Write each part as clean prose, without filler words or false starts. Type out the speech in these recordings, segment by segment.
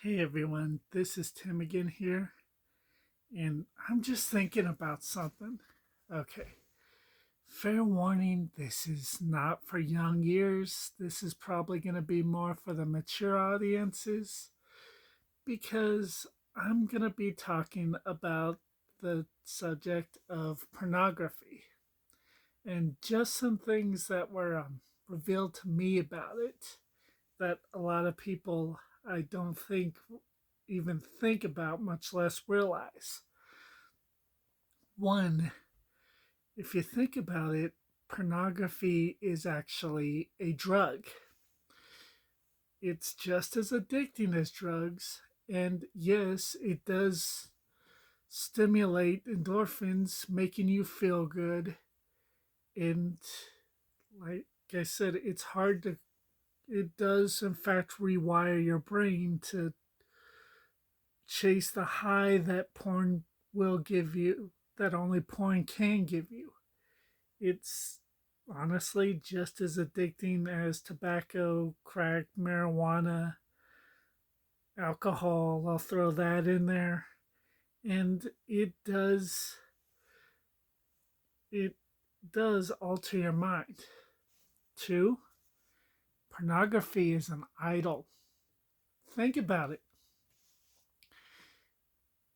Hey everyone, this is Tim again here, and I'm just thinking about something. Okay, fair warning, this is not for young ears. This is probably going to be more for the mature audiences because I'm going to be talking about the subject of pornography and just some things that were revealed to me about it that a lot of people I don't think even think about, much less realize. One, if you think about it, pornography is actually a drug. It's just as addicting as drugs. And yes, it does stimulate endorphins, making you feel good. And like I said, it does in fact rewire your brain to chase the high that porn will give you, that only porn can give you. It's honestly just as addicting as tobacco, crack, marijuana, alcohol. I'll throw that in there. And it does alter your mind. Two, pornography is an idol. Think about it.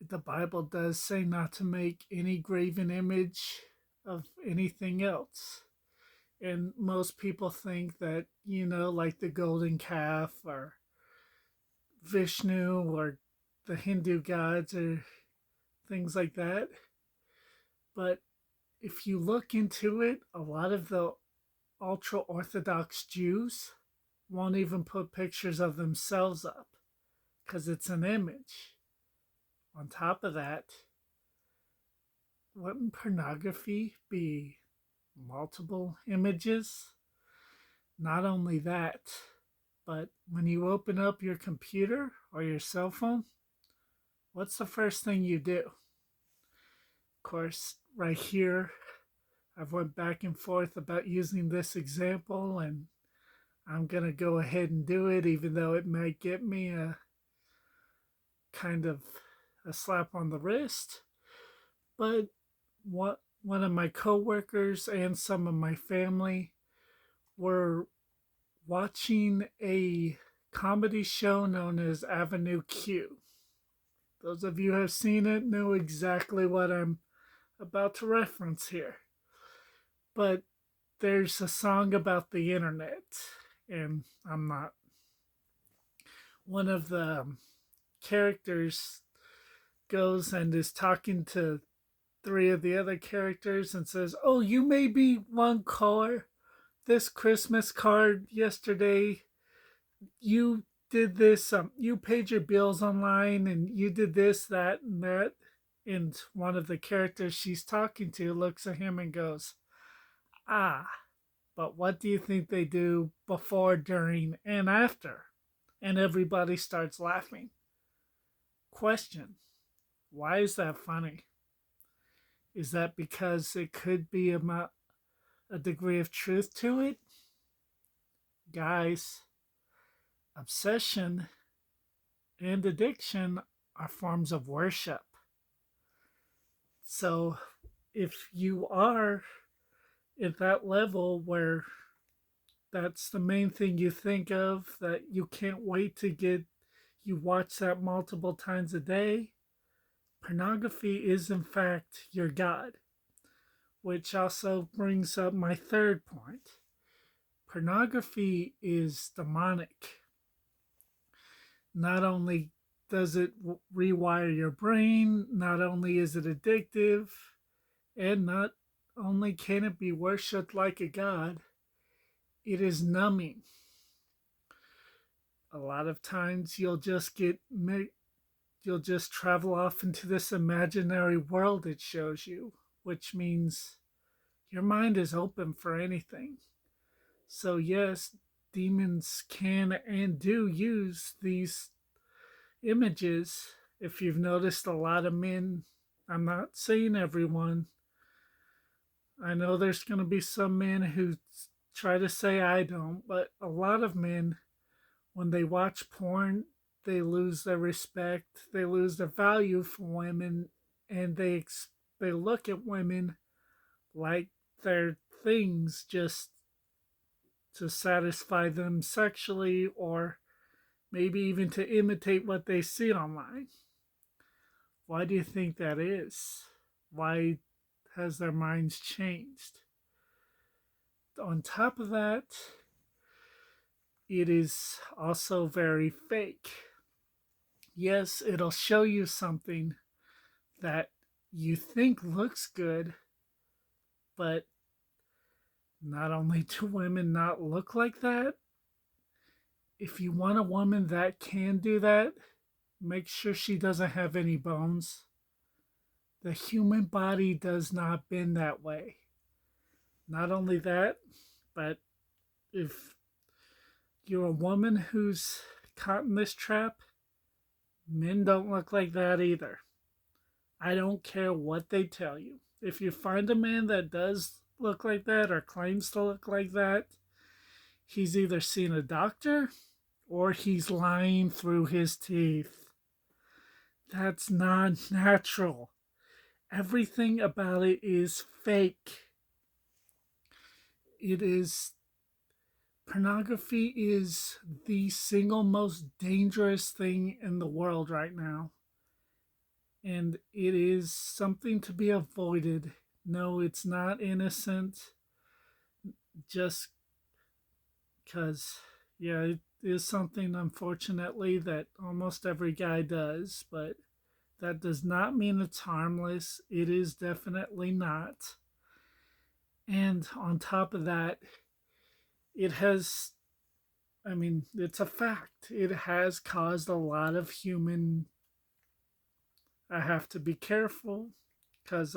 The Bible does say not to make any graven image of anything else. And most people think that, like the golden calf or Vishnu or the Hindu gods or things like that. But if you look into it, a lot of the ultra Orthodox Jews won't even put pictures of themselves up because it's an image. On top of that, wouldn't pornography be multiple images? Not only that, but when you open up your computer or your cell phone, what's the first thing you do? Of course, right here, I've went back and forth about using this example, and I'm going to go ahead and do it, even though it might get me a kind of a slap on the wrist. But one of my coworkers and some of my family were watching a comedy show known as Avenue Q. Those of you who have seen it know exactly what I'm about to reference here. But there's a song about the internet, and I'm not. One of the characters goes and is talking to three of the other characters and says, "Oh, you may be one caller. This Christmas card yesterday, you did this, you paid your bills online and you did this, that, and that." And one of the characters she's talking to looks at him and goes, "Ah, but what do you think they do before, during, and after?" And everybody starts laughing. Question: why is that funny? Is that because it could be a degree of truth to it? Guys, obsession and addiction are forms of worship. So if you are at that level where that's the main thing you think of, that you can't wait to get, you watch that multiple times a day, pornography is in fact your God. Which also brings up my third point. Pornography is demonic. Not only does it rewire your brain, not only is it addictive, and not only can it be worshipped like a god, it is numbing. A lot of times you'll just travel off into this imaginary world it shows you, which means your mind is open for anything. So yes, demons can and do use these images. If you've noticed, a lot of men, I'm not saying everyone, I know there's going to be some men who try to say I don't, but a lot of men, when they watch porn, they lose their respect, they lose their value for women, and they look at women like they're things just to satisfy them sexually or maybe even to imitate what they see online. Why do you think that is? Why has their minds changed? On top of that, it is also very fake. Yes, it'll show you something that you think looks good, but not only do women not look like that, if you want a woman that can do that, make sure she doesn't have any bones. The human body does not bend that way. Not only that, but if you're a woman who's caught in this trap, men don't look like that either. I don't care what they tell you. If you find a man that does look like that or claims to look like that, he's either seen a doctor or he's lying through his teeth. That's not natural. Everything about it is fake. It is Pornography is the single most dangerous thing in the world right now. And it is something to be avoided. No, it's not innocent just because, yeah, it is something, unfortunately, that almost every guy does, but that does not mean it's harmless. It is definitely not. And on top of that, it has, I mean, it's a fact. It has caused a lot of human. I have to be careful because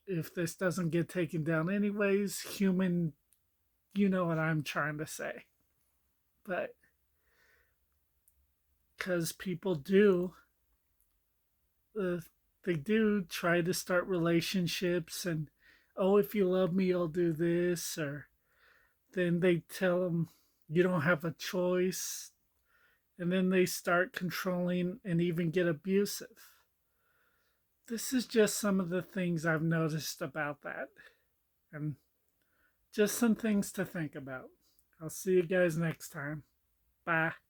if this doesn't get taken down anyways, human, you know what I'm trying to say. But because people uh, they do try to start relationships and, oh, if you love me, I'll do this, or then they tell them you don't have a choice, and then they start controlling and even get abusive. This is just some of the things I've noticed about that, and just some things to think about. I'll see you guys next time. Bye.